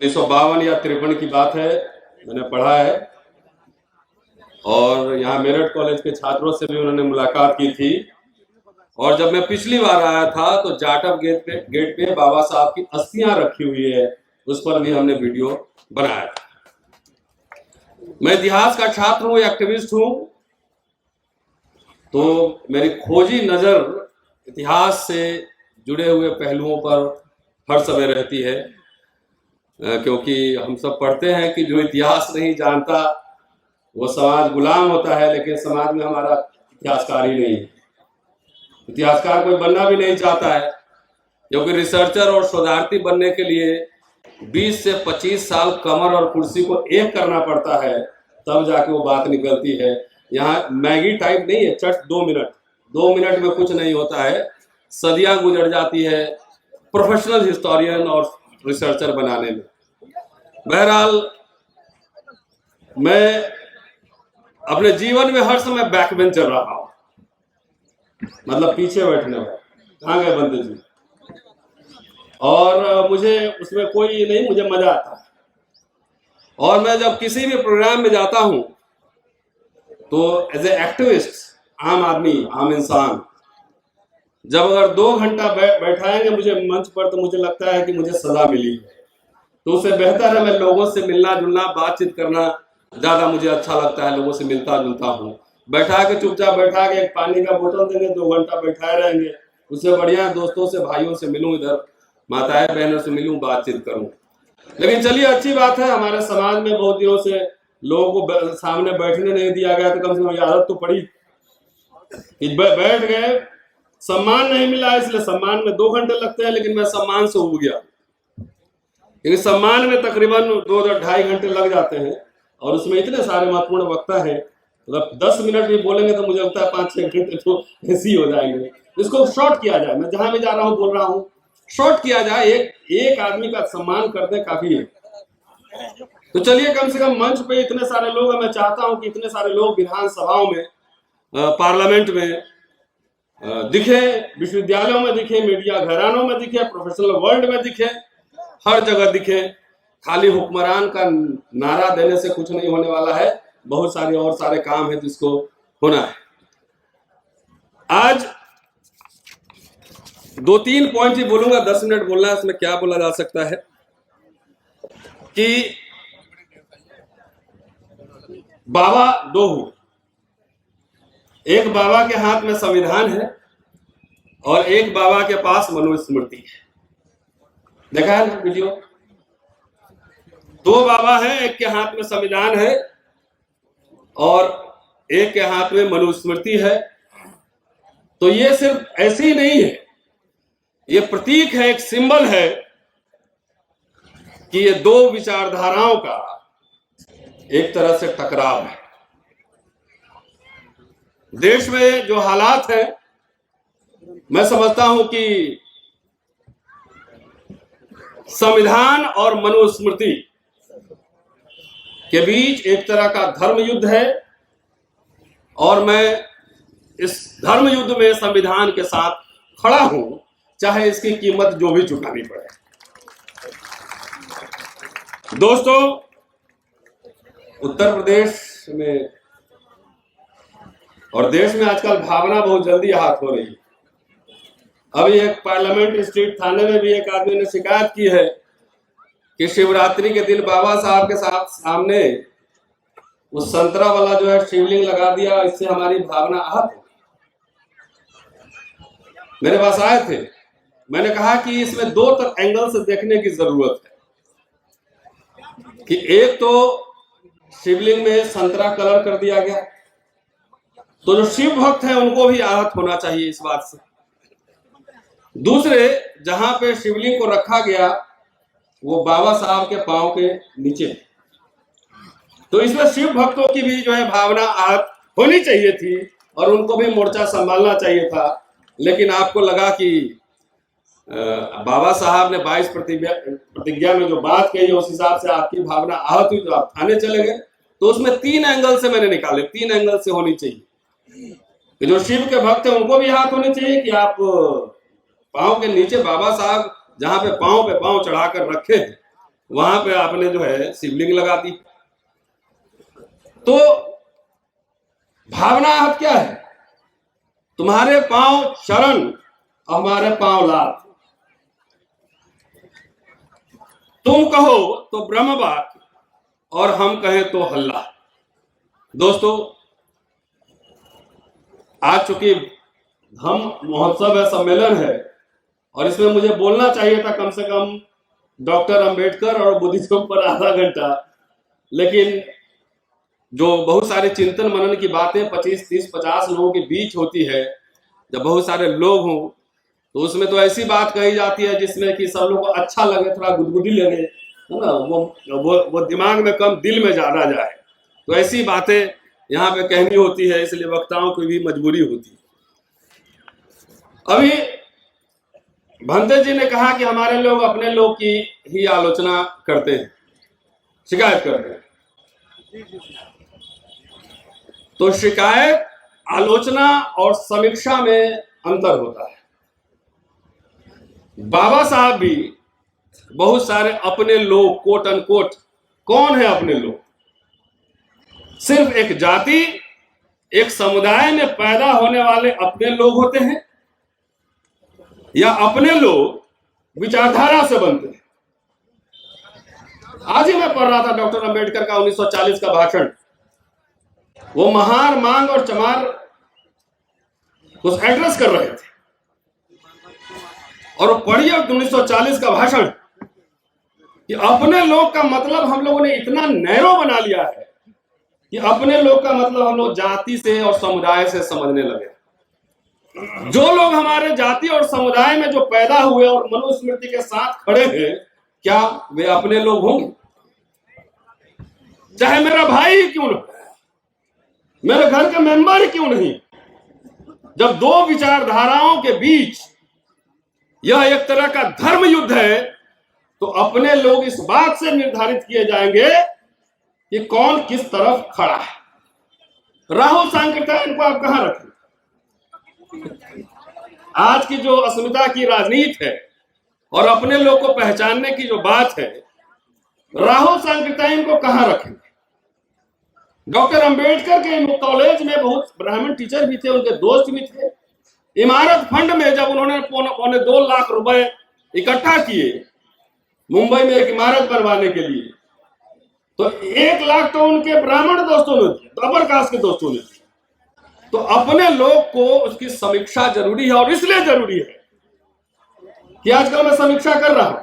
1952 या 53 की बात है, मैंने पढ़ा है। और यहाँ मेरठ कॉलेज के छात्रों से भी उन्होंने मुलाकात की थी। और जब मैं पिछली बार आया था तो जाटव गेट पे बाबा साहब की अस्थियां रखी हुई है, उस पर भी हमने वीडियो बनाया था। मैं इतिहास का छात्र हूँ, एक्टिविस्ट हूँ, तो मेरी खोजी नजर इतिहास से जुड़े हुए पहलुओं पर हर समय रहती है, क्योंकि हम सब पढ़ते हैं कि जो इतिहास नहीं जानता वो समाज गुलाम होता है, लेकिन समाज में हमारा इतिहासकार ही नहीं है। इतिहासकार कोई बनना भी नहीं चाहता है, क्योंकि रिसर्चर और शोधार्थी बनने के लिए 20 से 25 साल कमर और कुर्सी को एक करना पड़ता है, तब जाके वो बात निकलती है। यहाँ मैगी टाइप नहीं है, चट 2 मिनट में कुछ नहीं होता है, सदियां गुजर जाती है प्रोफेशनल हिस्टोरियन और रिसर्चर बनाने में। बहरहाल मैं अपने जीवन में हर समय बैकबेंचर रहा हूं, मतलब पीछे बैठने वाला। कहाँ गए बंदे जी? और मुझे उसमें कोई नहीं, मुझे मजा आता है। और मैं जब किसी भी प्रोग्राम में जाता हूं तो एज ए एक्टिविस्ट, आम आदमी, आम इंसान, जब अगर 2 घंटा बैठाएंगे मुझे मंच पर, तो मुझे लगता है कि मुझे सजा मिली है। तो उससे बेहतर है मैं लोगों से मिलना जुलना, बातचीत करना ज्यादा मुझे अच्छा लगता है। लोगों से मिलता जुलता हूँ। बैठा के चुपचाप बैठा के एक पानी का बोतल देंगे, 2 घंटा बैठाए रहेंगे, उससे बढ़िया दोस्तों से, भाइयों से मिलूं, इधर माताएं बहनों से मिलूं, बातचीत करूं। लेकिन चलिए, अच्छी बात है, हमारे समाज में बहुत दिनों से लोगों को सामने बैठने नहीं दिया गया, तो कम से कम आदत तो पड़ी। बैठ गए, सम्मान नहीं मिला, इसलिए सम्मान में 2 घंटे लगते हैं, लेकिन मैं सम्मान से उब गया। लेकिन सम्मान में तकरीबन 2-2.5 घंटे लग जाते हैं, और उसमें इतने सारे महत्वपूर्ण वक्ता हैं, मतलब 10 मिनट भी बोलेंगे तो मुझे लगता है 5-6 घंटे तो ऐसे ही हो जाएंगे। इसको शॉर्ट किया जाए, मैं जहां भी जा रहा हूं बोल रहा हूं, शॉर्ट किया जाए, एक आदमी का सम्मान कर दे, काफी है। तो चलिए, कम से कम मंच पे इतने सारे लोग हैं, मैं चाहता हूं कि इतने सारे लोग विधानसभाओं में, पार्लियामेंट में दिखे, विश्वविद्यालयों में दिखे, मीडिया घरानों में दिखे, प्रोफेशनल वर्ल्ड में दिखे, हर जगह दिखे। खाली हुक्मरान का नारा देने से कुछ नहीं होने वाला है, बहुत सारे और सारे काम है जिसको होना है। आज 2-3 पॉइंट ही बोलूंगा, 10 मिनट बोलना है, इसमें क्या बोला जा सकता है कि बाबा 2 हुए। एक बाबा के हाथ में संविधान है और एक बाबा के पास मनुस्मृति है। देखा है ना वीडियो? 2 बाबा हैं, एक के हाथ में संविधान है और एक के हाथ में मनुस्मृति है। तो ये सिर्फ ऐसे ही नहीं है, ये प्रतीक है, एक सिंबल है कि ये 2 विचारधाराओं का एक तरह से टकराव है। देश में जो हालात है, मैं समझता हूं कि संविधान और मनुस्मृति के बीच एक तरह का धर्म युद्ध है, और मैं इस धर्म युद्ध में संविधान के साथ खड़ा हूं, चाहे इसकी कीमत जो भी चुकानी पड़े। दोस्तों, उत्तर प्रदेश में और देश में आजकल भावना बहुत जल्दी हाथ हो रही है। अभी एक पार्लियामेंट स्ट्रीट थाने में भी एक आदमी ने शिकायत की है कि शिवरात्रि के दिन बाबा साहब के सामने वो संतरा वाला जो है शिवलिंग लगा दिया, इससे हमारी भावना आहत हो। मेरे पास आए थे, मैंने कहा कि इसमें 2 एंगल से देखने की जरूरत है कि एक तो शिवलिंग में संतरा कलर कर दिया गया, तो जो शिव भक्त हैं उनको भी आहत होना चाहिए इस बात से। दूसरे, जहां पे शिवलिंग को रखा गया वो बाबा साहब के पांव के नीचे, तो इसमें शिव भक्तों की भी जो है भावना आहत होनी चाहिए थी और उनको भी मोर्चा संभालना चाहिए था। लेकिन आपको लगा कि बाबा साहब ने 22 प्रतिज्ञा में जो बात कही, उस हिसाब से आपकी भावना आहत हुई तो आप थाने चले गए। तो उसमें 3 एंगल से मैंने निकाले, 3 एंगल से होनी चाहिए कि जो शिव के भक्त हैं उनको भी हाथ होने चाहिए कि आप पांव के नीचे बाबा साहब जहां पे पांव चढ़ाकर रखे हैं वहां पे आपने जो है शिवलिंग लगा दी। तो भावना आप क्या है? तुम्हारे पांव शरण, हमारे पांव लात। तुम कहो तो ब्रह्म बात, और हम कहें तो हल्ला। दोस्तों, आज चूंकि धम्म महोत्सव है, सम्मेलन है, और इसमें मुझे बोलना चाहिए था कम से कम डॉक्टर अंबेडकर और बुद्धिज्म पर आधा घंटा, लेकिन जो बहुत सारे चिंतन मनन की बातें 25, 30, 50 लोगों के बीच होती है, जब बहुत सारे लोग हों, तो उसमें तो ऐसी बात कही जाती है जिसमें कि सब लोग को अच्छा लगे, थोड़ा गुदगुदी लगे, है ना, वो दिमाग में कम दिल में ज्यादा जाए। तो ऐसी बातें यहाँ पे कहनी होती है, इसलिए वक्ताओं की भी मजबूरी होती है। अभी भंते जी ने कहा कि हमारे लोग अपने लोग की ही आलोचना करते हैं, शिकायत करते हैं। तो शिकायत, आलोचना और समीक्षा में अंतर होता है। बाबा साहब भी बहुत सारे अपने लोग, कोट अनकोट, कौन है अपने लोग? सिर्फ एक जाति, एक समुदाय में पैदा होने वाले अपने लोग होते हैं, या अपने लोग विचारधारा से बनते हैं? आज ही मैं पढ़ रहा था डॉक्टर अंबेडकर का 1940 का भाषण। वो महार, मांग और चमार उस एड्रेस कर रहे थे, और पढ़िए 1940 का भाषण कि अपने लोग का मतलब हम लोगों ने इतना नैरो बना लिया है कि अपने लोग का मतलब हम लोग जाति से और समुदाय से समझने लगे। जो लोग हमारे जाति और समुदाय में जो पैदा हुए और मनुस्मृति के साथ खड़े हैं, क्या वे अपने लोग होंगे? चाहे मेरा भाई क्यों न, मेरे घर के मेंबर क्यों नहीं। जब दो विचारधाराओं के बीच यह एक तरह का धर्म युद्ध है, तो अपने लोग इस बात से निर्धारित किए जाएंगे कि कौन किस तरफ खड़ा है। राहुल सांकृत्यायन को आप कहां रखें? आज की जो अस्मिता की राजनीति है और अपने लोग को पहचानने की जो बात है, राहुल सांकृत्यायन को कहां रखें? डॉक्टर अंबेडकर के कॉलेज में बहुत ब्राह्मण टीचर भी थे, उनके दोस्त भी थे। इमारत फंड में जब उन्होंने 2.25 लाख रुपए इकट्ठा किए मुंबई में एक इमारत बनवाने के लिए, तो 1 लाख तो उनके ब्राह्मण दोस्तों ने दिए, तो अपर कास्ट के दोस्तों ने दिए। तो अपने लोग को उसकी समीक्षा जरूरी है, और इसलिए जरूरी है कि आजकल मैं समीक्षा कर रहा हूं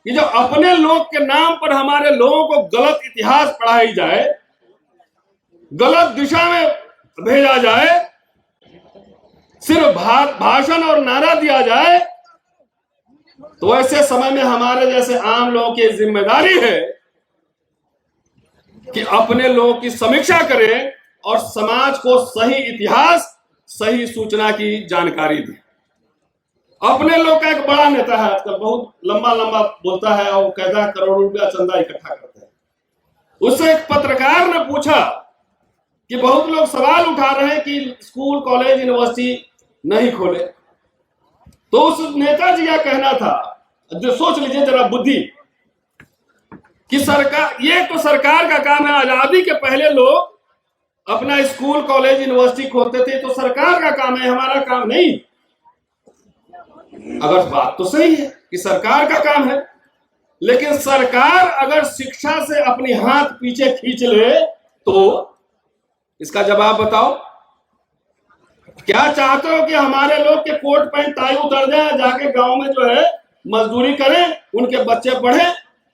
कि जब अपने लोग के नाम पर हमारे लोगों को गलत इतिहास पढ़ाई जाए, गलत दिशा में भेजा जाए, सिर्फ भाषण और नारा दिया जाए, तो ऐसे समय में हमारे जैसे आम लोगों की जिम्मेदारी है कि अपने लोगों की समीक्षा करें और समाज को सही इतिहास, सही सूचना की जानकारी दें। अपने लोग का एक बड़ा नेता है आजकल, बहुत लंबा लंबा बोलता है और कहता है करोड़ों रुपया चंदा इकट्ठा करते हैं। उससे एक पत्रकार ने पूछा कि बहुत लोग सवाल उठा रहे हैं कि स्कूल, कॉलेज, यूनिवर्सिटी नहीं खोले, तो उस नेताजी का कहना था, जो सोच लीजिए जरा बुद्धि, कि सरकार, ये तो सरकार का काम है। आजादी के पहले लोग अपना स्कूल, कॉलेज, यूनिवर्सिटी खोलते थे, तो सरकार का काम है, हमारा काम नहीं। अगर बात तो सही है कि सरकार का काम है, लेकिन सरकार अगर शिक्षा से अपनी हाथ पीछे खींच ले तो इसका जवाब बताओ। क्या चाहते हो कि हमारे लोग के कोट पैंट टाई उतर जाए, जाके गांव में जो है मजदूरी करें, उनके बच्चे पढ़े,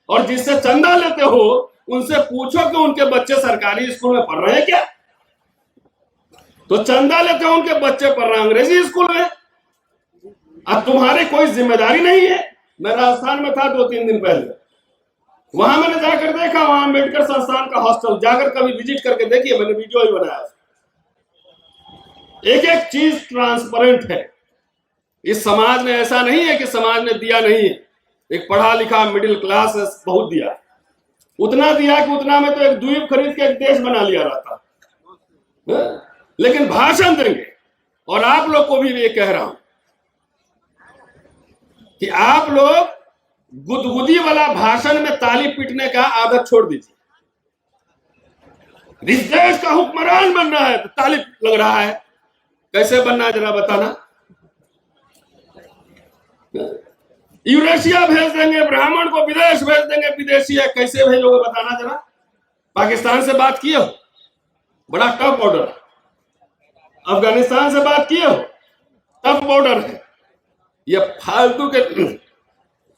और जिससे चंदा लेते हो उनसे पूछो कि उनके बच्चे सरकारी स्कूल में पढ़ रहे हैं क्या? तो चंदा लेते हो, उनके बच्चे पढ़ रहे हैं अंग्रेजी स्कूल में। अब तुम्हारी कोई जिम्मेदारी नहीं है। मैं राजस्थान में था 2-3 दिन पहले, वहां मैंने जाकर देखा, वहां अम्बेडकर संस्थान का हॉस्टल, जाकर कभी विजिट करके देखिए, मैंने वीडियो ही बनाया। एक एक चीज ट्रांसपेरेंट है। इस समाज में ऐसा नहीं है कि समाज ने दिया नहीं है। एक पढ़ा लिखा मिडिल क्लास बहुत दिया, उतना दिया कि उतना में तो एक द्वीप खरीद के एक देश बना लिया रहता है। लेकिन भाषण देंगे, और आप लोग को भी ये कह रहा हूं कि आप लोग गुदगुदी वाला भाषण में ताली पीटने का आदत छोड़ दीजिए। इस देश का हुक्मरान बनना है तो ताली लग रहा है, कैसे बनना है जरा बताना। यूरेशिया भेज देंगे, ब्राह्मण को विदेश भेज देंगे, विदेशी है, कैसे भेजोगे बताना जरा। पाकिस्तान से बात किए हो, बड़ा टफ बॉर्डर। अफगानिस्तान से बात किए हो, टफ बॉर्डर है। ये फालतू के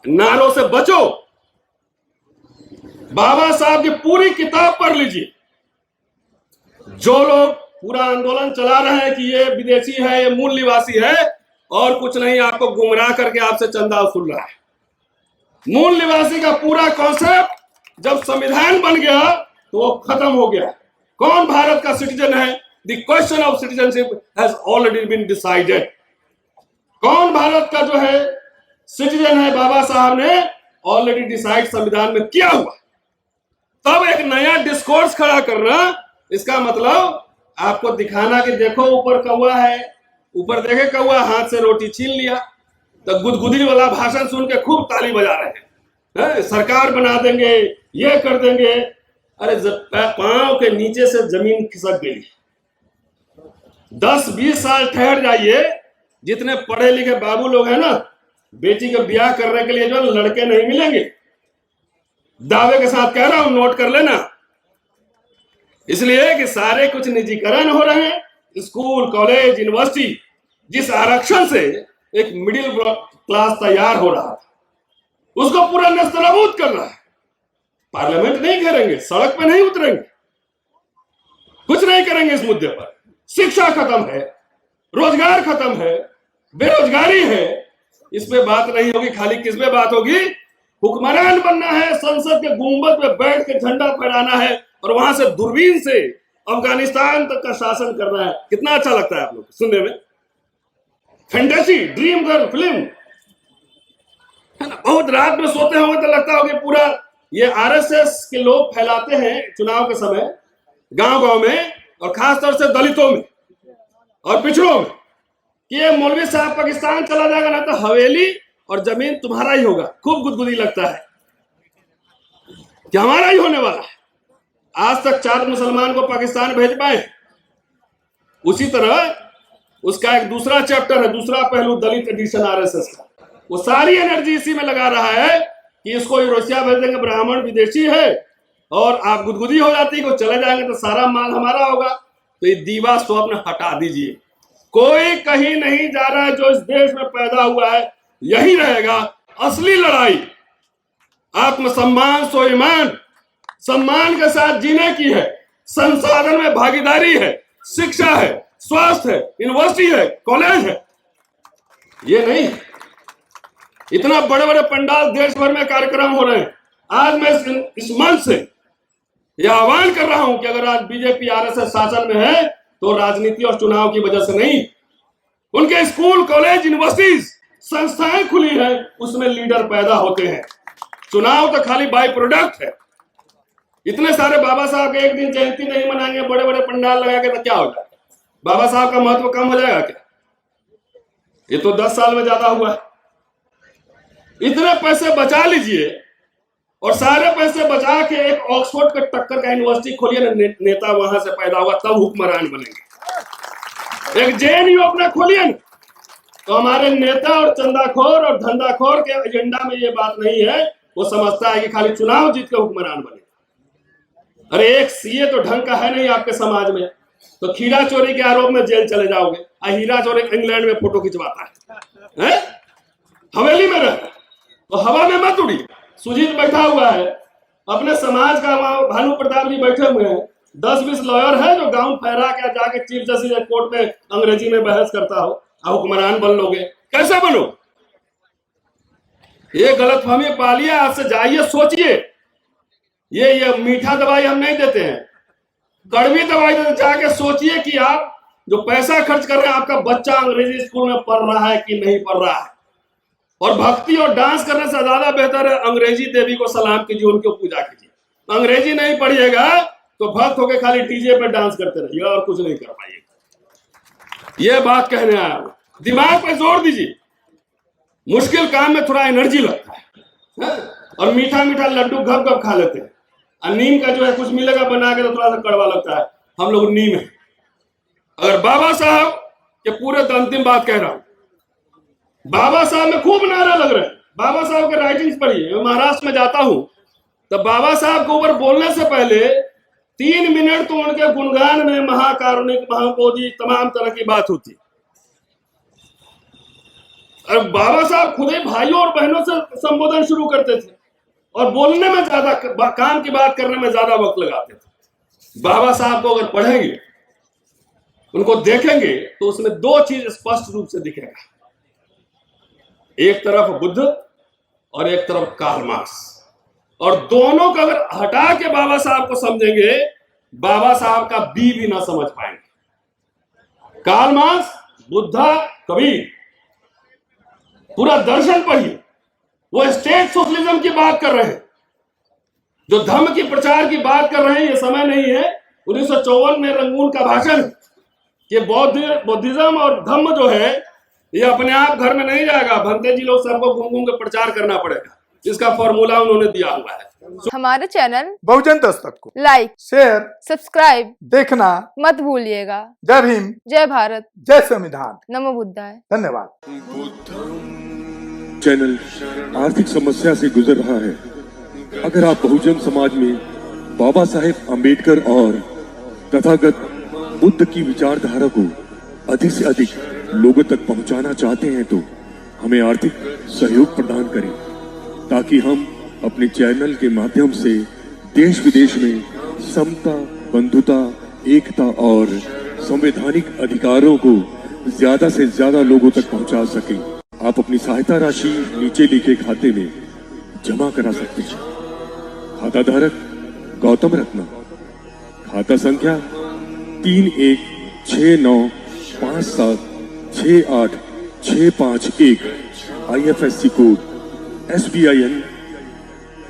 नारों से बचो। बाबा साहब की पूरी किताब पढ़ लीजिए। जो लोग पूरा आंदोलन चला रहे हैं कि ये विदेशी है, ये मूल निवासी है और कुछ नहीं, आपको गुमराह करके आपसे चंदा वसूल रहा है। मूल निवासी का पूरा कॉन्सेप्ट जब संविधान बन गया तो वो खत्म हो गया। कौन भारत का सिटीजन है? The question of citizenship has already been decided. कौन भारत का जो है सिटीजन है, बाबा साहब ने ऑलरेडी डिसाइड संविधान में किया हुआ। तब एक नया डिस्कोर्स खड़ा करना, इसका मतलब आपको दिखाना कि देखो ऊपर कौवा है, ऊपर देखे कौवा हाथ से रोटी छीन लिया। तो गुदगुदी वाला भाषण सुन के खूब ताली बजा रहे हैं, सरकार बना देंगे, ये कर देंगे। अरे पांव के नीचे से जमीन खिसक गई। 10-20 साल ठहर जाइए। जितने पढ़े लिखे बाबू लोग हैं ना, बेटी का ब्याह करने के लिए जो लड़के नहीं मिलेंगे, दावे के साथ कह रहा हूं, नोट कर लेना। इसलिए कि सारे कुछ निजीकरण हो रहे हैं। स्कूल, कॉलेज, यूनिवर्सिटी, जिस आरक्षण से एक मिडिल क्लास तैयार हो रहा था, उसको पूरा नेस्तनाबूद कर रहा है। पार्लियामेंट नहीं घेरेंगे, सड़क पे नहीं उतरेंगे, कुछ नहीं करेंगे इस मुद्दे पर। शिक्षा खत्म है, रोजगार खत्म है, बेरोजगारी है, इस पे बात नहीं होगी। खाली किस पे बात होगी? हुक्मरान बनना है, संसद के गुंबद पे बैठ के झंडा फहराना है और वहां से दूरबीन से अफगानिस्तान तक का शासन करना है। कितना अच्छा लगता है आप लोग सुनने में? फैंटेसी, ड्रीम गर्ल फिल्म है ना। बहुत रात में सोते होंगे तो लगता होगा पूरा ये आरएसएस के लोग फैलाते हैं चुनाव के समय गांव गांव में, और खासतौर से दलितों में और पिछड़ों में, कि ये मौलवी साहब पाकिस्तान चला जाएगा ना तो हवेली और जमीन तुम्हारा ही होगा। खूब गुदगुदी लगता है कि हमारा ही होने वाला है। आज तक 4 मुसलमान को पाकिस्तान भेज पाए। उसी तरह उसका एक दूसरा चैप्टर है, दूसरा पहलू, दलित एडिशन आरएसएस का। वो सारी एनर्जी इसी में लगा रहा है कि इसको यूरोशिया भेज देंगे, ब्राह्मण विदेशी है, और आप गुदगुदी हो जाती है कि चले जाएंगे तो सारा माल हमारा होगा। तो ये दीवा स्वप्न हटा दीजिए। कोई कहीं नहीं जा रहा है। जो इस देश में पैदा हुआ है यही रहेगा। असली लड़ाई आत्मसम्मान, स्वाभिमान, सम्मान के साथ जीने की है। संसाधन में भागीदारी है, शिक्षा है, स्वास्थ्य है, यूनिवर्सिटी है, कॉलेज है। ये नहीं इतना बड़े बड़े पंडाल, देश भर में कार्यक्रम हो रहे हैं। आज मैं इस मंच से यह आह्वान कर रहा हूं कि अगर आज बीजेपी आरएसएस शासन में है तो राजनीति और चुनाव की वजह से नहीं। उनके स्कूल, कॉलेज, यूनिवर्सिटीज, संस्थाएं खुली हैं, उसमें लीडर पैदा होते हैं। चुनाव तो खाली बाय प्रोडक्ट है। इतने सारे बाबा साहब के एक दिन जयंती नहीं मनाएंगे, बड़े बड़े पंडाल लगा के, तो क्या हो जाएगा? बाबा साहब का महत्व कम हो जाएगा क्या? ये तो 10 साल में ज्यादा हुआ है। इतने पैसे बचा लीजिए और सारे पैसे बचा के एक ऑक्सफोर्ड के टक्कर का यूनिवर्सिटी खोलिए ना, नेता वहां से पैदा होगा, तब हुक्मरान बनेंगे। एक जेएनयू अपना खोलिए ना, तो हमारे नेता और चंदाखोर और धंधाखोर के एजेंडा में ये बात नहीं है। वो समझता है कि खाली चुनाव जीत के हुक्मरान बने। अरे एक सीए तो ढंग का है नहीं आपके समाज में, तो खीरा चोरी के आरोप में जेल चले जाओगे। हीरा चोरी इंग्लैंड में फोटो खिंचवाता है? हवेली में रहता तो हवा में मत उड़ी। सुजीत बैठा हुआ है अपने समाज का, वहां भानु प्रताप जी बैठे हुए हैं। 10-20 लॉयर है जो गाउन फहरा के जाके चीफ जस्टिस कोर्ट में अंग्रेजी में बहस करता हो। आप हुक्मरान बन लोगे? कैसे बनो? ये गलतफहमी पालिए। आज से जाइए, सोचिए। ये मीठा दवाई हम नहीं देते हैं, कड़वी दवाई देते। जाके सोचिए कि आप जो पैसा खर्च कर रहे हैं, आपका बच्चा अंग्रेजी स्कूल में पढ़ रहा है कि नहीं पढ़ रहा है। और भक्ति और डांस करने से ज्यादा बेहतर है अंग्रेजी देवी को सलाम कीजिए, उनकी पूजा कीजिए। अंग्रेजी नहीं पढ़िएगा तो भक्त होके खाली डीजे पे डांस करते रहिएगा और कुछ नहीं कर पाइएगा। ये बात कहने आया हूं। दिमाग पे जोर दीजिए। मुश्किल काम में थोड़ा एनर्जी लगता है, हाँ? और मीठा मीठा लड्डू गप गप खा लेते हैं। और नीम का जो है कुछ मिलेगा बना के तो थोड़ा सा कड़वा लगता है, हम लोग नीम है। अगर बाबा साहब के पूरे तो अंतिम बात कह रहा हूं, बाबा साहब में खूब नारा लग रहे हैं। बाबा साहब के राइटिंग्स पढ़िए। मैं महाराष्ट्र में जाता हूं तो बाबा साहब के ऊपर बोलने से पहले 3 मिनट तो उनके गुणगान में महाकारुणिक, महाबोधि, तमाम तरह की बात होती। और बाबा साहब खुद ही भाइयों और बहनों से संबोधन शुरू करते थे और बोलने में ज्यादा, काम की बात करने में ज्यादा वक्त लगाते थे। बाबा साहब को अगर पढ़ेंगे, उनको देखेंगे तो उसमें 2 चीज स्पष्ट रूप से दिखेगा। एक तरफ बुद्ध और एक तरफ कार्ल मार्क्स, और दोनों को अगर हटा के बाबा साहब को समझेंगे, बाबा साहब का बी भी ना समझ पाएंगे। कार्ल मार्क्स, बुद्धा, कबीर, पूरा दर्शन पढ़िए। वो स्टेट सोशलिज्म की बात कर रहे हैं, जो धर्म की प्रचार की बात कर रहे हैं। ये समय नहीं है 1954 में रंगून का भाषण कि बौद्धिज्म और धम्म जो है ये अपने आप घर में नहीं जाएगा, भंते जी लोग सबको घूम घूम के प्रचार करना पड़ेगा। इसका फॉर्मूला उन्होंने दिया हुआ है। हमारे चैनल बहुजन दस्तक को लाइक, शेयर, सब्सक्राइब देखना मत भूलिएगा। जय भीम, जय भारत, जय संविधान, नमो बुद्धाय। धन्यवाद। चैनल आर्थिक समस्या से गुजर रहा है। अगर आप बहुजन समाज में बाबा साहेब अम्बेडकर और तथागत बुद्ध की विचारधारा को अधिक से अधिक लोगों तक पहुंचाना चाहते हैं तो हमें आर्थिक सहयोग प्रदान करें, ताकि हम अपने चैनल के माध्यम से देश विदेश में समता, बंधुता, एकता और संवैधानिक अधिकारों को ज्यादा से ज्यादा लोगों तक पहुंचा सकें। आप अपनी सहायता राशि नीचे लिखे खाते में जमा करा सकते हैं। खाता धारक गौतम रत्ना, खाता संख्या 3169576865 IFSC कोड SBIN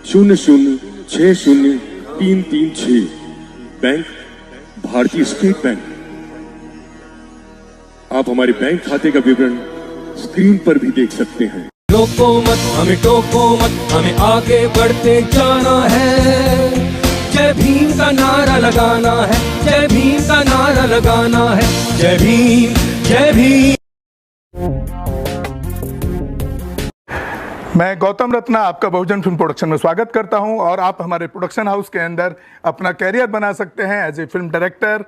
0060336, बैंक भारतीय स्टेट बैंक। आप हमारे बैंक खाते का विवरण स्क्रीन पर भी देख सकते हैं। रोको मत, हमें टोको मत, हमें आगे बढ़ते जाना है। जय भीम का नारा लगाना है, जय भीम का नारा लगाना है। जय भीम, जय भीम। मैं गौतम रत्ना आपका बहुजन फिल्म प्रोडक्शन में स्वागत करता हूं, और आप हमारे प्रोडक्शन हाउस के अंदर अपना कैरियर बना सकते हैं as a film director,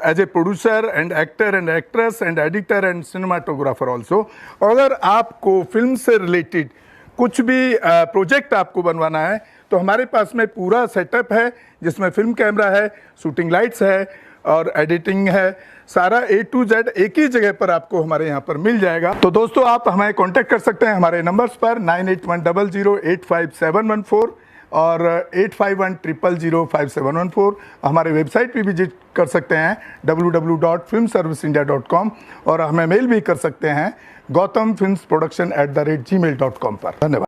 as a producer and actor and actress and editor and cinematographer also. अगर आपको फिल्म से रिलेटेड कुछ भी प्रोजेक्ट आपको बनवाना है तो हमारे पास में पूरा सेटअप है, जिसमें फिल्म कैमरा है, शूटिंग लाइट्स है और एडिटिंग है। सारा A to Z एक ही जगह पर आपको हमारे यहाँ पर मिल जाएगा। तो दोस्तों, आप हमें कांटेक्ट कर सकते हैं हमारे नंबर्स पर 9810085714 और 8510005714। हमारे वेबसाइट पे विजिट कर सकते हैं www.filmserviceindia.com, और हमें मेल भी कर सकते हैं gautamfilmsproduction@gmail.com पर। धन्यवाद।